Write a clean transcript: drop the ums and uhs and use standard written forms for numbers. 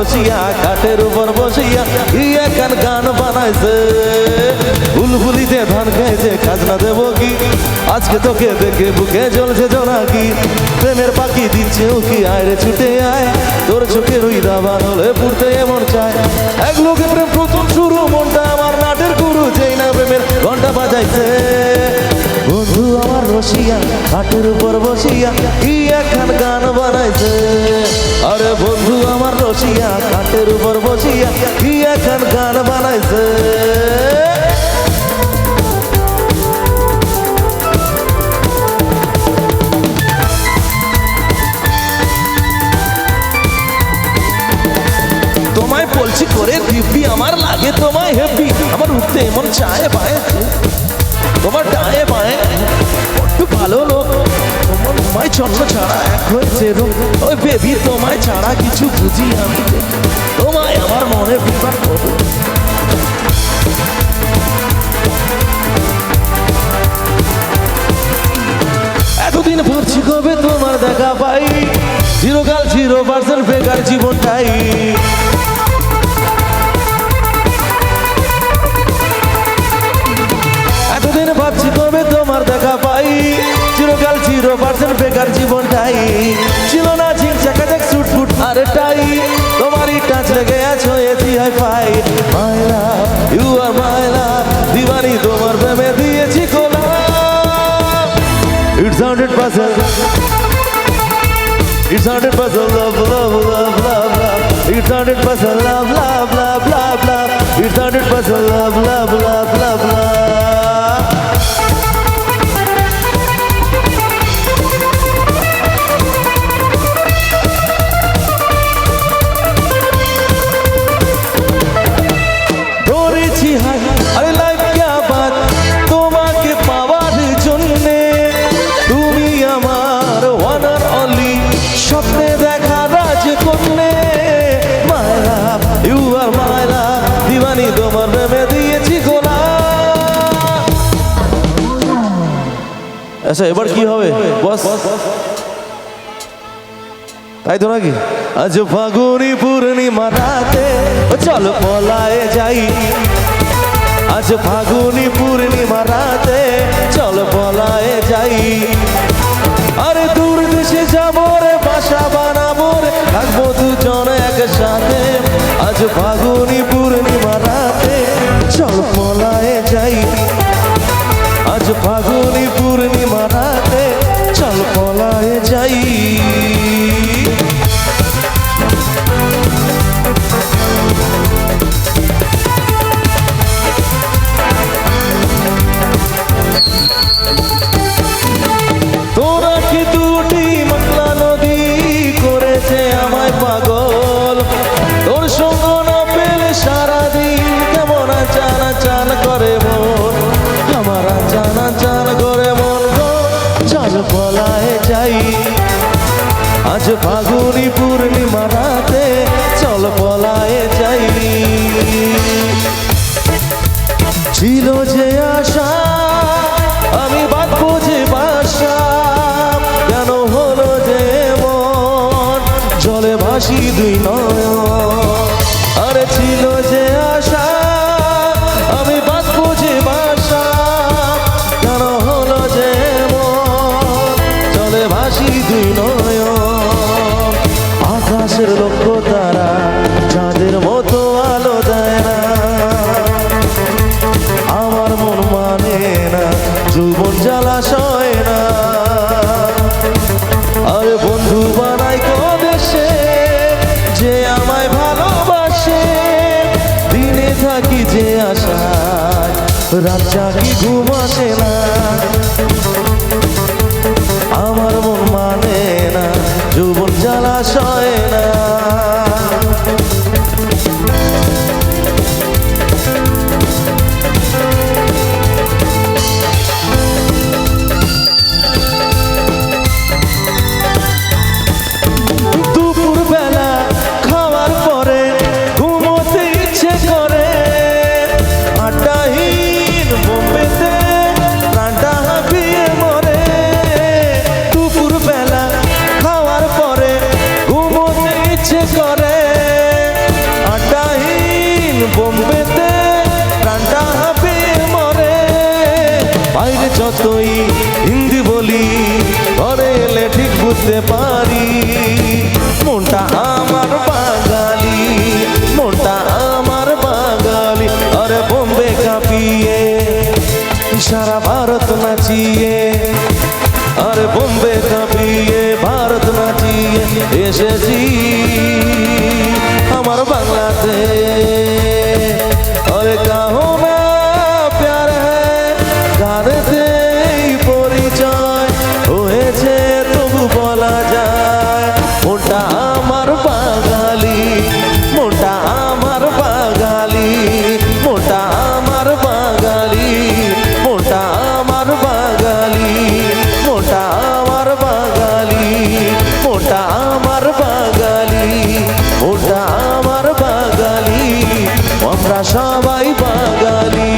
রসিয়া কাঠের উপর বসিয়া কি একখান গান বানাইছে। বুলবুলিতে ধান খাইছে খাজনা দেব কি, আজকে তোকে দেখে বুকে জ্বলছে জোনাকি। প্রেমের পাখি দিচ্ছে উকি, আয় রে ছুটে আয়, তোর চোখের ওই দাবান হলে পুড়তে এমন চায়। এক লোকে প্রেম প্রথম শুরু, মনটা আমার নাটের গুরু, যেই না প্রেমের ঘন্টা বাজাইছে। বন্ধু আমার রসিয়া কাঠের উপর বসিয়া কি একখান গান বানাইছে। আরে বন্ধু আমার রসিয়া কাঠের উপর বসিয়া কি একখান গান বানাইছে। তোমায় বলছি করে দিব্যি আমার লাগে তোমায় হেব্বি, আমার উঠতে এমন চায় বায়ে, তোমার ডায়ে বায়ে বড্ড ভালো লোক, তোমায় চন্ন ছাড়া এক হয়েছে রোগ। ওই বেবি তোমায় ছাড়া কিছু বুঝি আমি, তোমায় আমার মনে বিপার করো। এতদিন ভাবছি কবে তোমার দেখা পাই, চিরকাল 0% বেকার জীবনটাই। এতদিন ভাবছি কবে তোমার দেখা পাই, চিরকাল 0% বেকার জীবনটাই। ছিল না ঝিং চাকাচাক সুট ফুট আর টাই, তোমারই টাচ লেগে আছো AC hi fi. My love you are my love, দিবানি তোমার প্রেমে দিয়েছি গোলাপ। It's 100%, it's 100% love, love, love, love, love. It's 100% love, love, love, love, love. It's 100% love, love, love, love, love. ধরেছি high আরে লাইফ क्या बात, তোমাকে পাওয়ার জন্যে তুমি আমার ওয়ান আর অনলি, স্বপ্নে দেখা রাজকন্যে। মাই love you are my love, দিবানি তোমার প্রেমে দিয়েছি গোলাপ। আচ্ছা এবার কি হবে বস, তাই তো নাকি? আজ ফাগুনি পূর্ণিমা রাতে চল পলায়ে যাই, আজ ফাগুনি পূর্ণিমা রাতে চল পলায়ে যাই। আরে দূর দেশে যাবো রে, বাসা বানাবো রে, থাকবো দুজন একসাথে। আজ ফাগুনি পূর্ণিমা রাতে চল পলায়ে যাই, আজ ফাগুনি পূর্ণিমা রাতে চল পলায়ে যাই। তোরা কি দুটি মংলা নদী করেছে আমায় পাগল, তোর সঙ্গ না পেলে সারাদিন কেমন চানা চান করে মন, আমার চানা চান করে মন গো। চল পলায়ে যাই, আজ ফাগুনি পূর্ণিমা রাতে চল পলায়ে যাই। ছিল যে আশা আমি বাঁধবো যে বাসা, কেন হলো যে মন জলে ভাসি দুই নয়ন। আরে ছিল যে আশা আমি বাঁধবো যে বাসা, কেন হলো যে মন জলে ভাসি দুই নয়ন। আকাশের লক্ষ্য তারা চাঁদের মতো আলো দেয় না, আমার মন মানে না যৌবন জ্বালাশয় না। আরে বন্ধু বানাই কদেশে যে আমায় ভালোবাসে, দিনে থাকি যে আশায় রাত জাগি ঘুম আসে না। আমার মন মানে না যৌবন জ্বালাশয় না। বোম্বেতে প্রাণটা হাঁপে মরে। বাইরে যতই হিন্দি বলি, ঘরে এলে ঠিক বুঝতে পারি মনটা আমার বাঙালি, মনটা আমার বাঙালি। আরে বোম্বে কাঁপিয়ে সারা ভারত নাচিয়ে, আরে বোম্বে কাঁপিয়ে ভারত নাচিয়ে এসেছি আমার বাংলাতে। আরে কাহো না প্যার হ্যায় গানেতেই পরিচয় হয়েছে, তবু বলা যায় মনটা আমার বাঙালি, মনটা আমার বাঙালি, মনটা আমার বাঙালি, মনটা আমার বাঙালি, মনটা আমার বাঙালি, মনটা আমার বাঙালি, মনটা আমার বাঙালি, আমরা সবাই বাঙালি।